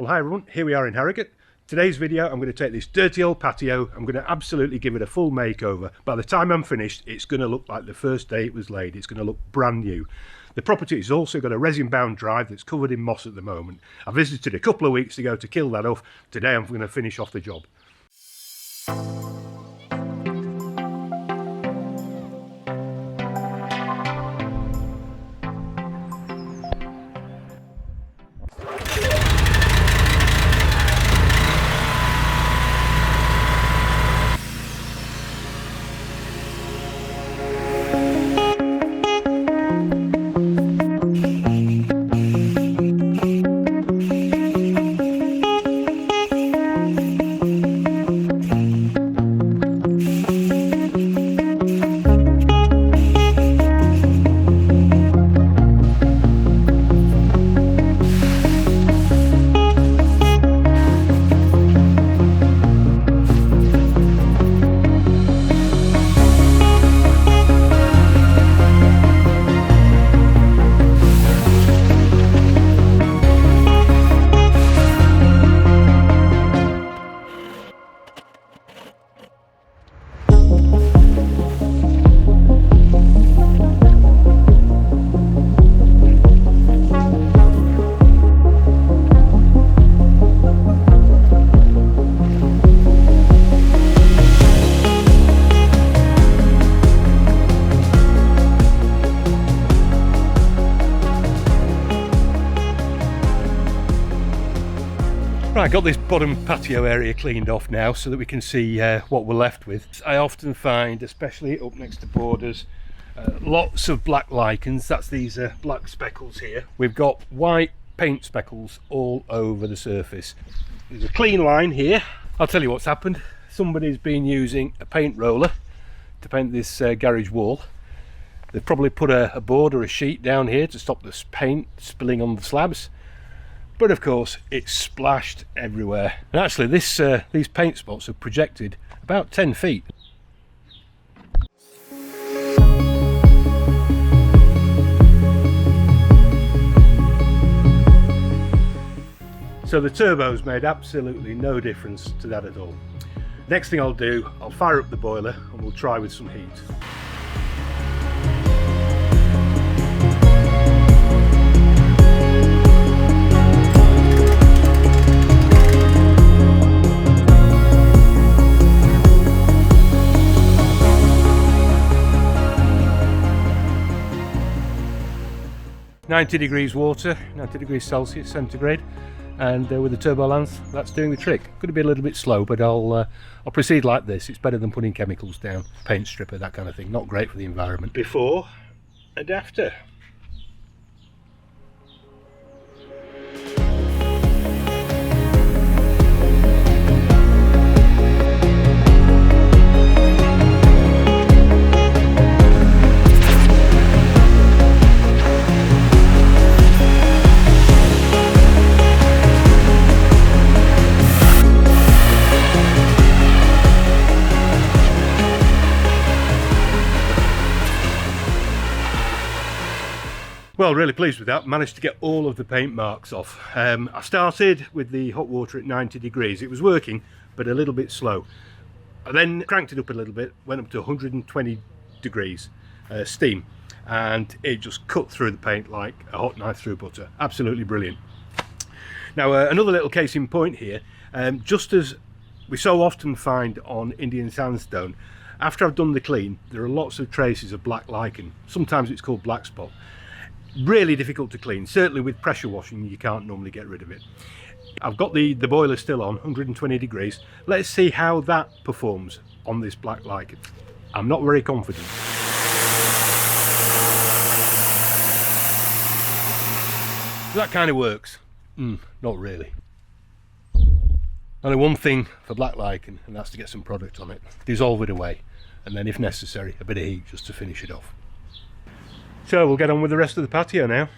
Well, hi everyone, here we are in Harrogate. Today's video, I'm going to take this dirty old patio, I'm going to absolutely give it a full makeover. By the time I'm finished, it's going to look like the first day it was laid. It's going to look brand new. The property has also got a resin bound drive that's covered in moss at the moment. I visited a couple of weeks ago to kill that off. Today I'm going to finish off the job. Right, got this bottom patio area cleaned off now so that we can see what we're left with. I often find, especially up next to borders, lots of black lichens. That's these black speckles here. We've got white paint speckles all over the surface. There's a clean line here. I'll tell you what's happened. Somebody's been using a paint roller to paint this garage wall. They've probably put a board or a sheet down here to stop this paint spilling on the slabs. But of course it's splashed everywhere, and actually these paint spots have projected about 10 feet. So the turbo's made absolutely no difference to that at all. Next thing I'll do, I'll fire up the boiler and we'll try with some heat. .90 water, 90 degrees Celsius centigrade, and with the turbo lance, that's doing the trick. Could be a little bit slow, but I'll proceed like this. It's better than putting chemicals down, paint stripper, that kind of thing. Not great for the environment. Before and after. Well, really pleased with that. Managed to get all of the paint marks off. I started with the hot water at 90 degrees. It was working, but a little bit slow. I then cranked it up a little bit, went up to 120 degrees steam, and it just cut through the paint like a hot knife through butter. Absolutely brilliant. Now, another little case in point here, just as we so often find on Indian sandstone, after I've done the clean, there are lots of traces of black lichen. Sometimes it's called black spot. Really difficult to clean. Certainly with pressure washing you can't normally get rid of it. I've got the boiler still on 120 degrees. Let's see how that performs on this black lichen. I'm not very confident. That kind of works. Not really. Only one thing for black lichen, and that's to get some product on it, dissolve it away, and then if necessary a bit of heat just to finish it off. So we'll get on with the rest of the patio now.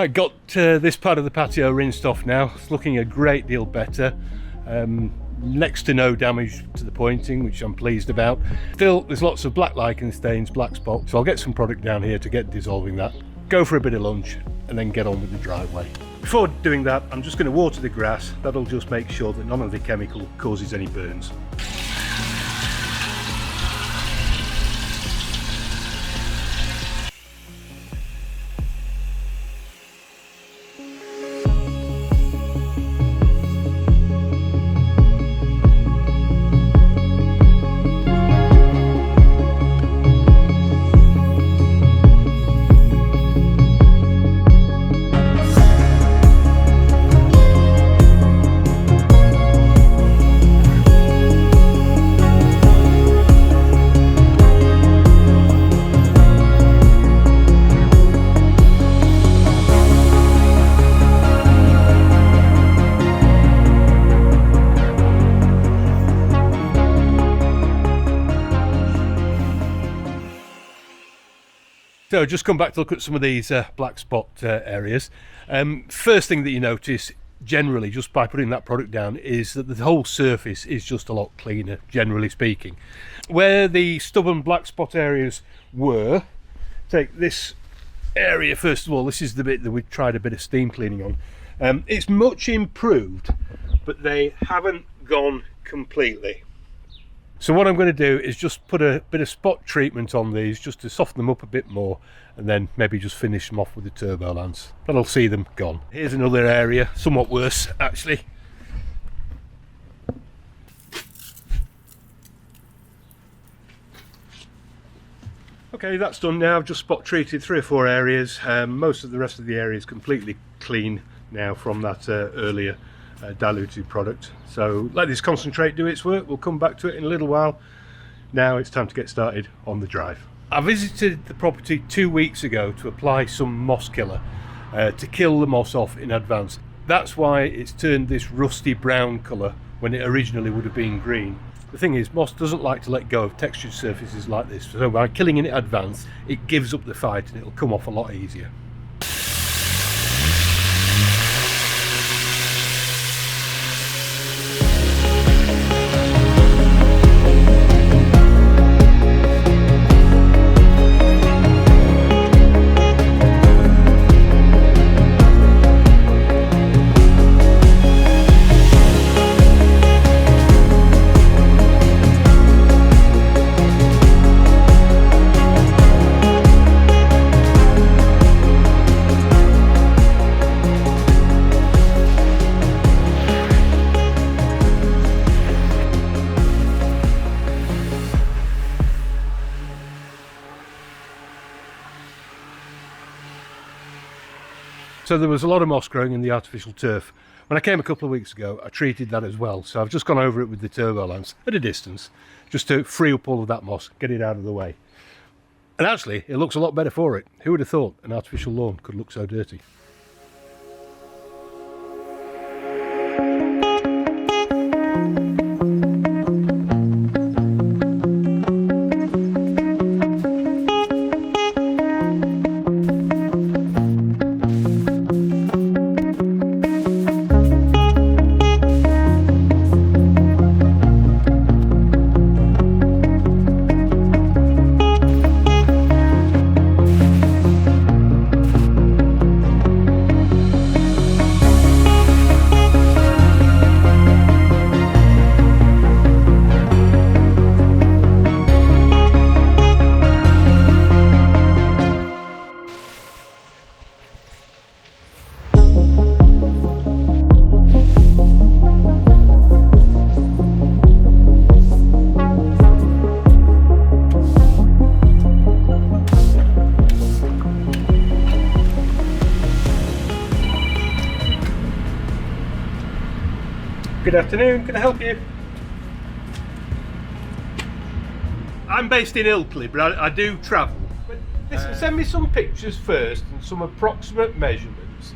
Right, got this part of the patio rinsed off now. It's looking a great deal better. Next to no damage to the pointing, which I'm pleased about. Still, there's lots of black lichen stains, black spots, so I'll get some product down here to get dissolving that. Go for a bit of lunch and then get on with the driveway. Before doing that, I'm just going to water the grass. That'll just make sure that none of the chemical causes any burns. So just come back to look at some of these black spot areas. First thing that you notice generally just by putting that product down is that the whole surface is just a lot cleaner, generally speaking. Where the stubborn black spot areas were, take this area first of all. This is the bit that we tried a bit of steam cleaning on. It's much improved, but they haven't gone completely. So what I'm going to do is just put a bit of spot treatment on these just to soften them up a bit more, and then maybe just finish them off with the turbo lance. That'll see them gone. Here's another area, somewhat worse actually. Okay, that's done now. I've just spot treated 3 or 4 areas. Most of the rest of the area is completely clean now from that earlier diluted product. So let this concentrate do its work. We'll come back to it in a little while. Now it's time to get started on the drive. I visited the property 2 weeks ago to apply some moss killer to kill the moss off in advance. That's why it's turned this rusty brown colour when it originally would have been green. The thing is, moss doesn't like to let go of textured surfaces like this, so by killing in advance it gives up the fight and it'll come off a lot easier. So there was a lot of moss growing in the artificial turf. When I came a couple of weeks ago, I treated that as well. So I've just gone over it with the turbo lance at a distance, just to free up all of that moss, get it out of the way. And actually, it looks a lot better for it. Who would have thought an artificial lawn could look so dirty? Good afternoon, can I help you? I'm based in Ilkley, but I do travel. But listen, send me some pictures first and some approximate measurements.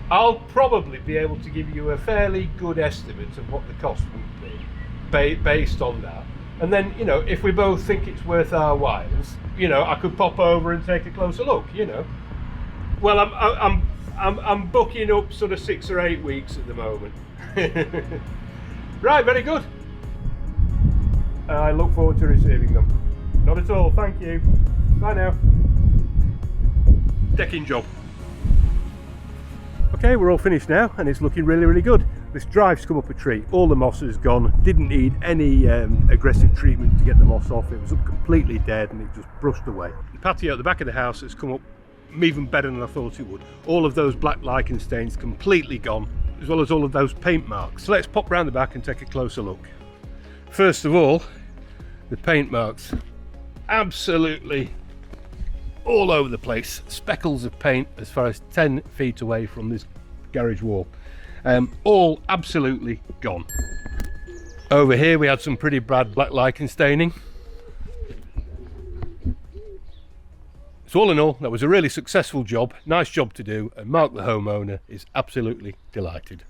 I'll probably be able to give you a fairly good estimate of what the cost would be based on that. And then, you know, if we both think it's worth our whiles, you know, I could pop over and take a closer look, you know. Well, I'm booking up sort of 6 or 8 weeks at the moment. Right, very good. I look forward to receiving them. Not at all, thank you. Bye now. Decking job. Okay, we're all finished now and it's looking really, really good. This drive's come up a tree, all the moss has gone, didn't need any aggressive treatment to get the moss off. It was up completely dead and it just brushed away. The patio at the back of the house has come up even better than I thought it would. All of those black lichen stains completely gone, as well as all of those paint marks. So let's pop round the back and take a closer look. First of all, the paint marks. Absolutely all over the place. Speckles of paint as far as 10 feet away from this garage wall. All absolutely gone. Over here we had some pretty bad black lichen staining. So all in all, that was a really successful job, nice job to do, and Mark the homeowner is absolutely delighted.